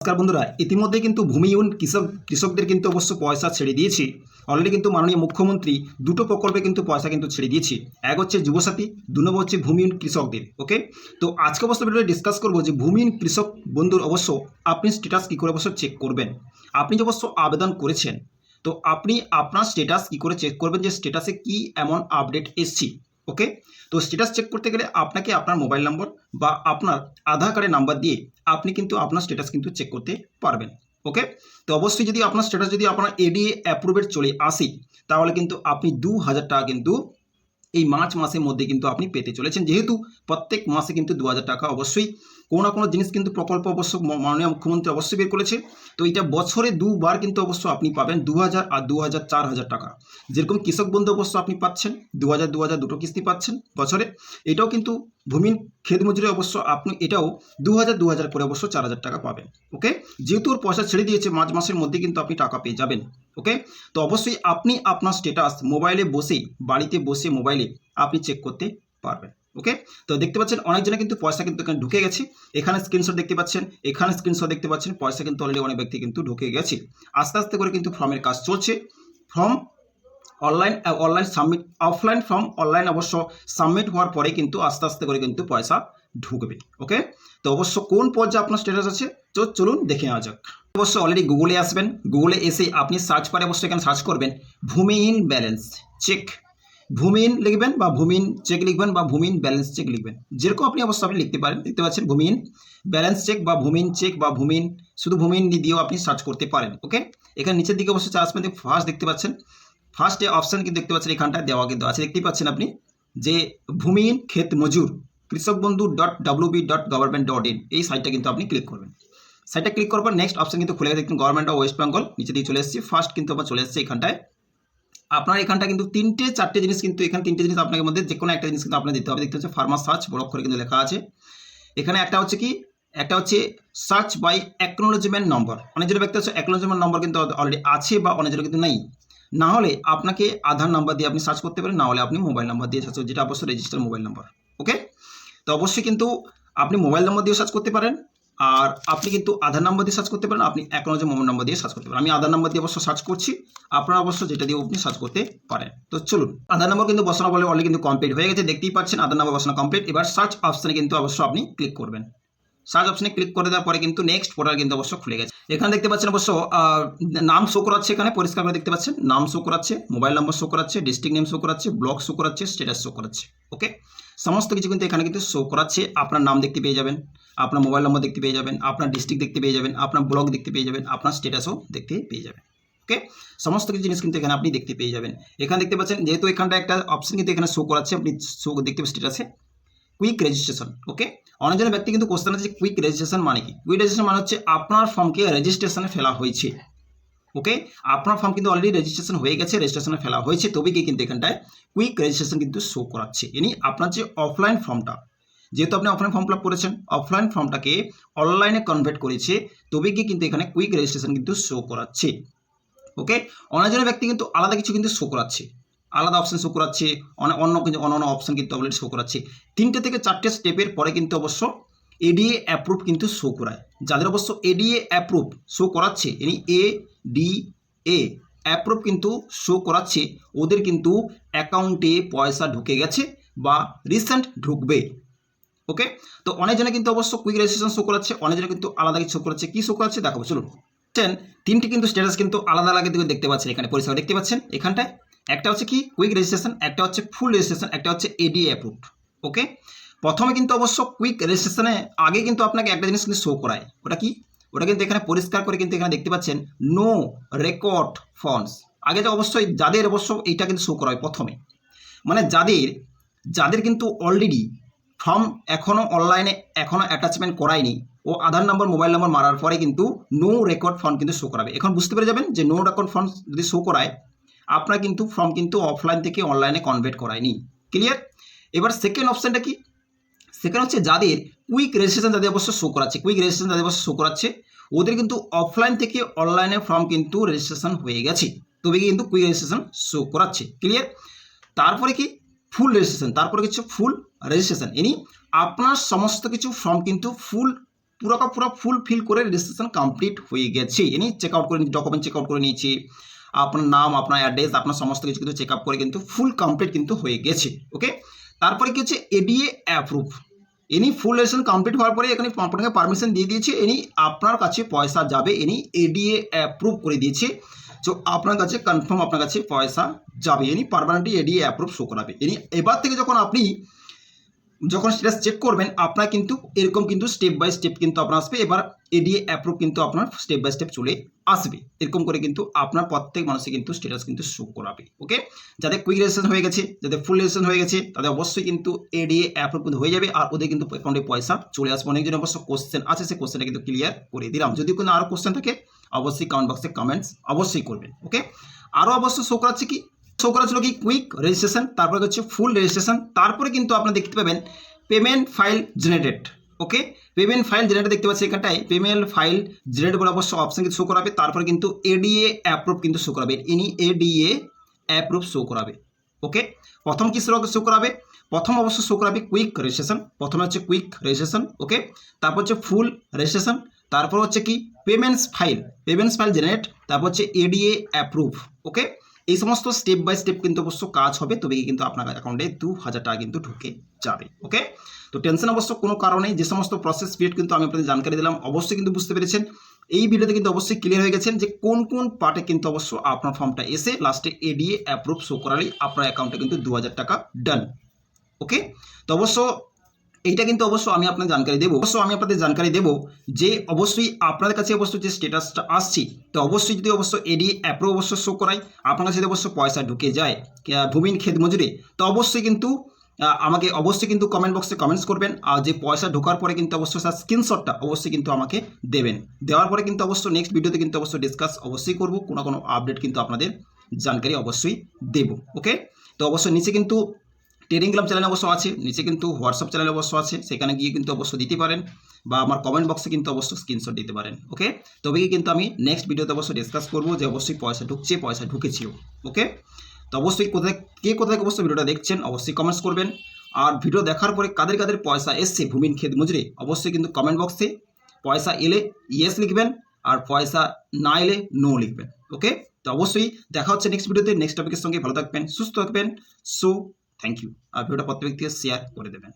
নমস্কার বন্ধুরা, ইতিমধ্যে কিন্তু ভূমিহীন কৃষকদের কিন্তু অবশ্য পয়সা ছেড়ে দিয়েছি। অলরেডি কিন্তু মাননীয় মুখ্যমন্ত্রী দুটো প্রকল্পে কিন্তু পয়সা কিন্তু ছেড়ে দিয়েছি। এক হচ্ছে যুবসাথী, 2 নম্বর হচ্ছে ভূমিহীন কৃষকদের। ওকে, তো আজকে অবশ্য ভিডিওতে ডিসকাস করবো যে ভূমিহীন কৃষক বন্ধুর অবশ্য আপনি স্ট্যাটাস কী করে অবশ্য চেক করবেন। আপনি যে অবশ্য আবেদন করেছেন, তো আপনি আপনার স্ট্যাটাস কী করে চেক করবেন যে স্ট্যাটাসে কি এমন আপডেট এসছি। ওকে, তো স্ট্যাটাস চেক করতে গেলে আপনাকে আপনার মোবাইল নম্বর বা আপনার আধার কার্ডের নাম্বার দিয়ে আপনি কিন্তু আপনার স্ট্যাটাস কিন্তু চেক করতে পারবেন। ওকে, তো অবশ্যই যদি আপনার স্ট্যাটাস যদি আপনার এডিএ অ্যাপ্রুভেড চলে আসে, তাহলে কিন্তু আপনি 2000 টাকা কিন্তু এই মার্চ মাসের মধ্যে কিন্তু আপনি পেতে চলেছেন। যেহেতু প্রত্যেক মাসে কিন্তু 2000 টাকা অবশ্যই কোনো না কোনো জিনিস কিন্তু প্রকল্প অবশ্য মাননীয় মুখ্যমন্ত্রী অবশ্যই বের করেছে। তো এটা বছরে দুবার কিন্তু অবশ্য আপনি পাবেন 2000 আর 2000, 4000 টাকা। যেরকম কৃষক বন্ধু অবশ্য আপনি পাচ্ছেন 2000 দুটো কিস্তি পাচ্ছেন বছরে। এটাও কিন্তু ভূমিহীন ক্ষেত মজুরি অবশ্য আপনি এটাও 2000 করে অবশ্য 4000 টাকা পাবেন। ওকে, যেহেতু ওর পয়সা ছেড়ে দিয়েছে মার্চ মাসের মধ্যে কিন্তু আপনি টাকা পেয়ে যাবেন। ওকে, তো অবশ্যই আপনি আপনার স্ট্যাটাস মোবাইলে বসেই বাড়িতে বসে মোবাইলে আপনি চেক করতে পারবেন। ওকে, তো দেখতে পাচ্ছেন অনেকজনে কিন্তু পয়সা কিন্তু এখানে ঢুকে গেছে। এখানে স্ক্রিনশট দেখতে পাচ্ছেন, এখানে স্ক্রিনশট দেখতে পাচ্ছেন, পয়সা কিন্তু অলরেডি অনেক ব্যক্তি কিন্তু ঢুকে গেছে। আস্তে আস্তে করে কিন্তু ফর্মের কাজ চলছে। Form online submit, offline form online অবশ্য সাবমিট হওয়ার পরে কিন্তু আস্তে আস্তে করে কিন্তু পয়সা ঢুকবে। ওকে, তো অবশ্য কোন পর্যায়ে আপনার স্ট্যাটাস আছে তো চলুন দেখে নেওয়া যাক। অবশ্য অলরেডি গুগলে আসবেন, গুগলে এসে আপনি সার্চ করে অবশ্যই এখানে সার্চ করবেন ভূমিহীন ব্যালেন্স চেক। ভূমিহীন লিখবেন বা ভূমিহীন চেক লিখবেন বা ভূমিহীন ব্যালেন্স চেক লিখবেন, যেরকম আপনি অবশ্যই আপনি লিখতে পারেন। দেখতে পাচ্ছেন ভূমিহীন ব্যালেন্স চেক বা ভূমিহীন চেক বা ভূমিহীন, শুধু ভূমিহীন দিয়েও আপনি সার্চ করতে পারেন। ওকে, এখানে নিচের দিকে অবশ্যই আসবেন, ফার্স্ট দেখতে পাচ্ছেন, ফার্স্টে অপশান কিন্তু দেখতে পাচ্ছেন এখানটায় দেওয়া কিন্তু আছে। দেখতেই পাচ্ছেন আপনি যে ভূমিহীন ক্ষেত মজুর কৃষকবন্ধু.wb.gov.in এই সাইটটা কিন্তু আপনি ক্লিক করবেন। সাইটটা ক্লিক করার পর নেক্সট অপশন কিন্তু খুলে গেছে, দেখুন গভর্নমেন্ট অফ ওয়েস্ট বেঙ্গল নিচে দিয়ে চলে এসেছি। ফার্স্ট কিন্তু আবার চলে এসেছে এখানটায়। আপনার এখানটা কিন্তু 3-4টে জিনিস কিন্তু এখানে 3টে জিনিস আপনার মধ্যে যে কোনো একটা জিনিস কিন্তু আপনার দিতে হবে। দেখতে হচ্ছে ফার্মার সার্চ বড় করে কিন্তু লেখা আছে এখানে। একটা হচ্ছে কি, একটা হচ্ছে সার্চ বাই অ্যাকনোলজমেন্ট নম্বর। অনেকজন ব্যক্তি হচ্ছে অ্যাকনোলজমেন্ট নম্বর কিন্তু অলরেডি আছে বা অনেকজন কিন্তু নেই। না হলে আপনাকে আধার নাম্বার দিয়ে আপনি সার্চ করতে পারেন, না হলে আপনি মোবাইল নাম্বার দিয়ে সার্চ, যেটা অবশ্যই রেজিস্টার মোবাইল নাম্বার। ওকে, তো অবশ্যই কিন্তু আপনি মোবাইল নাম্বার দিয়ে সার্চ করতে পারেন, আর আপনি কিন্তু আধার নাম্বার দিয়ে সার্চ করতে পারেন, আপনি অ্যাকনোলজ মোবাইল নাম্বার দিয়ে সার্চ করতে পারেন। আমি আধার নাম্বার দিয়ে অবশ্য সার্চ করছি, আপনারা অবশ্য যেটা দিয়ে আপনি সার্চ করতে পারেন। তো চলুন, আধার নাম্বার কিন্তু বসানো বলে অলরেডি কিন্তু কমপ্লিট হয়ে গেছে, দেখতেই পাচ্ছেন আধার নাম্বার বসানো কমপ্লিট। এবার সার্চ অপশানে কিন্তু অবশ্য আপনি ক্লিক করবেন। সার্চ অপশনে ক্লিক করে দেওয়ার পরে কিন্তু নেক্সট পোর্টাল কিন্তু অবশ্য খুলে গেছে। এখানে দেখতে পাচ্ছেন অবশ্য নাম শো করাচ্ছে, এখানে পরিষ্কার করে দেখতে পাচ্ছেন নাম শো করাচ্ছে, মোবাইল নম্বর শো করাচ্ছে, ডিস্ট্রিক্ট নেম শো করাচ্ছে, ব্লক শো করাচ্ছে, স্ট্যাটাস শো করাচ্ছে। ওকে, সমস্ত কিছু কিন্তু এখানে কিন্তু শো করাচ্ছে। আপনার নাম দেখতে পেয়ে যাবেন, আপনার মোবাইল নম্বর দেখতে পেয়ে যাবেন, আপনার ডিস্ট্রিক্ট দেখতে পেয়ে যাবেন, আপনার ব্লক দেখতে পেয়ে যাবেন, আপনার স্ট্যাটাসও দেখতে পেয়ে যাবেন। ওকে, সমস্ত কিছু জিনিস কিন্তু এখানে আপনি দেখতে পেয়ে যাবেন। এখানে দেখতে পাচ্ছেন যেহেতু এখানটা একটা অপশন কিন্তু এখানে শো করাচ্ছে, আপনি শো দেখতে পাচ্ছেন স্ট্যাটাসে কুইক রেজিস্ট্রেশন। ওকে, অনেকজন ব্যক্তি কিন্তু কোশ্চেন আছে যে কুইক রেজিস্ট্রেশন মানে কি। কুইক রেজিস্ট্রেশন মানে হচ্ছে আপনার ফর্মকে রেজিস্ট্রেশনে ফেলা হয়েছে। ওকে, আপনার ফর্ম কিন্তু অলরেডি রেজিস্ট্রেশন হয়ে গেছে, রেজিস্ট্রেশনে ফেলা হয়েছে, তবে কি কিন্তু এখানটায় কুইক রেজিস্ট্রেশন কিন্তু শো করাচ্ছে। ইনি আপনার যে অফলাইন ফর্মটা, যেহেতু আপনি অফলাইন ফর্ম ফিল আপ করেছেন, অফলাইন ফর্মটাকে অনলাইনে কনভার্ট করেছে, তবে কি কিন্তু এখানে কুইক রেজিস্ট্রেশন কিন্তু শো করাচ্ছে। ওকে, অনেকজন ব্যক্তি কিন্তু আলাদা কিছু কিন্তু শো করাচ্ছে, আলাদা অপশন শো করাচ্ছে, অন্য কিন্তু অন্য অপশন কিন্তু অলরেডি শো করাচ্ছে। 3টে থেকে 4টে স্টেপের পরে কিন্তু অবশ্য এডিএ অ্যাপ্রুভ কিন্তু শো করায়। যাদের অবশ্য এডিএ অ্যাপ্রুভ শো করাচ্ছে, এনি এডিএ অ্যাপ্রুভ কিন্তু শো করাচ্ছে, ওদের কিন্তু অ্যাকাউন্টে পয়সা ঢুকে গেছে বা রিসেন্ট ঢুকবে। ওকে, তো অনেকজনে কিন্তু অবশ্য কুইক রেজিস্ট্রেশন শো করাচ্ছে, অনেকজনে কিন্তু আলাদা কিছু শো করাচ্ছে। কি শো করাচ্ছে দেখাবো চলুন। 3টে কিন্তু স্ট্যাটাস কিন্তু আলাদা আলাদা দেখতে পাচ্ছেন, এখানে পরিষ্কার দেখতে পাচ্ছেন এখানটায়। একটা হচ্ছে কি কুইক রেজিস্ট্রেশন, একটা হচ্ছে ফুল রেজিস্ট্রেশন, একটা হচ্ছে এডিএ অ্যাপ্রুভড। ওকে, প্রথমে কিন্তু অবশ্য কুইক রেজিস্ট্রেশনে আগে কিন্তু আপনাকে একটা জিনিস কিন্তু শো করায়, ওটা কি, ওটা কিন্তু এখানে পরিষ্কার করে কিন্তু এখানে দেখতে পাচ্ছেন নো রেকর্ড ফান্ডস। আগে তো অবশ্যই যাদের অবশ্য এইটা কিন্তু শো করা হয় প্রথমে, মানে যাদের কিন্তু অলরেডি ফর্ম এখনও অনলাইনে এখনও অ্যাটাচমেন্ট করায়নি, ও আধার নম্বর মোবাইল নম্বর মারার পরে কিন্তু নো রেকর্ড ফর্ম কিন্তু শো করাবে। এখন বুঝতে পেরে যাবেন যে নো রেকর্ড ফর্ম যদি শো করায়, আপনার কিন্তু ফর্ম কিন্তু অফলাইন থেকে অনলাইনে কনভার্ট করায়নি। ক্লিয়ার? এবার সেকেন্ড অপশানটা কি, সেকেন্ড হচ্ছে যাদের কুইক রেজিস্ট্রেশন যাদের অবশ্য শো করাচ্ছে, কুইক রেজিস্ট্রেশন যাদের অবশ্য শো করাচ্ছে, ওদের কিন্তু অফলাইন থেকে অনলাইনে ফর্ম কিন্তু রেজিস্ট্রেশন হয়ে গেছে, তবে কিন্তু কুইক রেজিস্ট্রেশন শো করাচ্ছে। ক্লিয়ার? তারপরে কি ফুল রেজিস্ট্রেশন, তারপরে কিছু ফুল রেজিস্ট্রেশন, ইনি আপনার সমস্ত কিছু ফর্ম কিন্তু ফুল পুরো ফুল ফিল করে রেজিস্ট্রেশন কমপ্লিট হয়ে গেছে। এনি চেক আউট করে ডকুমেন্ট চেক আউট করে নিয়েছি, আপনার নাম, আপনার অ্যাড্রেস, আপনার সমস্ত কিছু কিন্তু চেক আপ করে কিন্তু ফুল কমপ্লিট কিন্তু হয়ে গেছে। ওকে, তারপরে কি হচ্ছে এডিএ অ্যাপ্রুভ। এনি ফুল রেজিস্ট্রেশন কমপ্লিট হওয়ার পরে এখানে আপনাকে পারমিশন দিয়ে দিয়েছে, এনি আপনার কাছে পয়সা যাবে, এনি এডিএ অ্যাপ্রুভ করে দিয়েছে। তো আপনার কাছে কনফার্ম আপনার কাছে পয়সা যাবে, any permanently ADA approve show করাবে। এনি এবার থেকে যখন স্ট্যাটাস চেক করবেন আপনার কিন্তু এরকম কিন্তু স্টেপ বাই স্টেপ কিন্তু আপনার আসবে। এবার এডিএ অ্যাপ্রুভ কিন্তু আপনার স্টেপ বাই স্টেপ চলে আসবে। এরকম করে কিন্তু আপনার প্রত্যেক মানুষের কিন্তু স্ট্যাটাস কিন্তু শো করাবে। ওকে, যাদের কুইক রেজিস্ট্রেশন হয়ে গেছে, যাদের ফুল রেজিস্ট্রেশন হয়ে গেছে, তাদের অবশ্যই কিন্তু এডিএ অ্যাপ্রুভ কিন্তু হয়ে যাবে আর ওদের কিন্তু অ্যাকাউন্টে পয়সা চলে আসবে। অনেকজন অবশ্য কোশ্চেন আছে, সেই কোশ্চেনটা কিন্তু ক্লিয়ার করে দিলাম। যদি কোনো আরও কোশ্চেন থাকে অবশ্যই কমেন্ট বক্সে কমেন্টস অবশ্যই করবেন। ওকে, আরও অবশ্য শো করাচ্ছে কি, শো করা ছিল কি কুইক রেজিস্ট্রেশন, তারপরে হচ্ছে ফুল রেজিস্ট্রেশন, তারপরে কিন্তু আপনারা দেখতে পাবেন পেমেন্ট ফাইল জেনারেটেড। ওকে, পেমেন্ট ফাইল জেনারেটেড দেখতে পাচ্ছি এখানটায় পেমেন্ট ফাইল জেনারেট বলে অবশ্য অপশন কিন্তু শো করাবে। তারপরে কিন্তু এডিএ অ্যাপ্রুভ কিন্তু শো করাবে, ইনি এডিএ অ্যাপ্রুভ শো করাবে। ওকে, প্রথম কি শো করাবে, প্রথম অবশ্য শো করাবে কুইক রেজিস্ট্রেশন, প্রথমে হচ্ছে কুইক রেজিস্ট্রেশন। ওকে, তারপর হচ্ছে ফুল রেজিস্ট্রেশন, তারপর হচ্ছে কি পেমেন্টস ফাইল জেনারেট, তারপর হচ্ছে এডিএ অ্যাপ্রুভ। ওকে, এই সমস্ত স্টেপ বাই স্টেপ কিন্তু অবশ্য কাজ হবে, তবেই কিন্তু আপনার অ্যাকাউন্টে 2000 টাকা কিন্তু ঢুকে যাবে। ওকে, তো টেনশন অবশ্য কোনো কারণে, যে সমস্ত প্রসেস পিরিয়ড কিন্তু আমি আপনাদের জানকারি দিলাম অবশ্যই কিন্তু বুঝতে পেরেছেন। এই ভিডিওতে কিন্তু অবশ্যই ক্লিয়ার হয়ে গেছেন যে কোন কোন পার্টে কিন্তু অবশ্য আপনার ফর্মটা এসে লাস্টে এডিএ অ্যাপ্রুভ শো করালেই আপনার অ্যাকাউন্টে কিন্তু 2000 টাকা ডান। ওকে, তো অবশ্য এইটা কিন্তু অবশ্য আমি আপনাদের জানকারি দেবো যে অবশ্যই আপনাদের কাছে অবশ্যই যে স্ট্যাটাসটা আসছে, তো অবশ্যই যদি অবশ্য এডিএ অ্যাপ্রুভ অবশ্য শো করায়, আপনার কাছে যদি অবশ্য পয়সা ঢুকে যায় ভূমিহীন ক্ষেত মজুরে, তো অবশ্যই কিন্তু আমাকে অবশ্যই কিন্তু কমেন্ট বক্সে কমেন্টস করবেন। আর যে পয়সা ঢোকার পরে কিন্তু অবশ্যই তার স্ক্রিনশটটা অবশ্যই কিন্তু আমাকে দেবেন। দেওয়ার পরে কিন্তু অবশ্যই নেক্সট ভিডিওতে কিন্তু অবশ্যই ডিসকাস অবশ্যই করবো, কোনো আপডেট কিন্তু আপনাদের জানকারি অবশ্যই দেবো। ওকে, তো অবশ্যই নিচে কিন্তু টেলিগ্রাম চ্যানেল অবশ্য আছে, নিচে কিন্তু হোয়াটসঅ্যাপ চ্যানেল অবশ্য আছে, সেখানে গিয়ে কিন্তু অবশ্যই দিতে পারেন বা আমার কমেন্ট বক্সে কিন্তু অবশ্যই স্ক্রিনশট দিতে পারেন। ওকে, তবেই কিন্তু আমি নেক্সট ভিডিওতে অবশ্যই ডিসকাস করবো যে অবশ্যই পয়সা ঢুকছে, পয়সা ঢুকেছিও। ওকে, তো অবশ্যই কোথায় অবশ্যই ভিডিওটা দেখছেন অবশ্যই কমেন্টস করবেন। আর ভিডিও দেখার পরে কাদের পয়সা এসছে ভূমিহীন ক্ষেত মজুরি, অবশ্যই কিন্তু কমেন্ট বক্সে পয়সা এলে ইয়েস লিখবেন আর পয়সা না এলে নো লিখবেন। ওকে, তো অবশ্যই দেখা হচ্ছে নেক্সট ভিডিওতে নেক্সট টপিকের সঙ্গে। ভালো থাকবেন, সুস্থ থাকবেন। So thank you. আর ভিডিওটা প্রত্যেক ব্যক্তিকে শেয়ার করে দেবেন।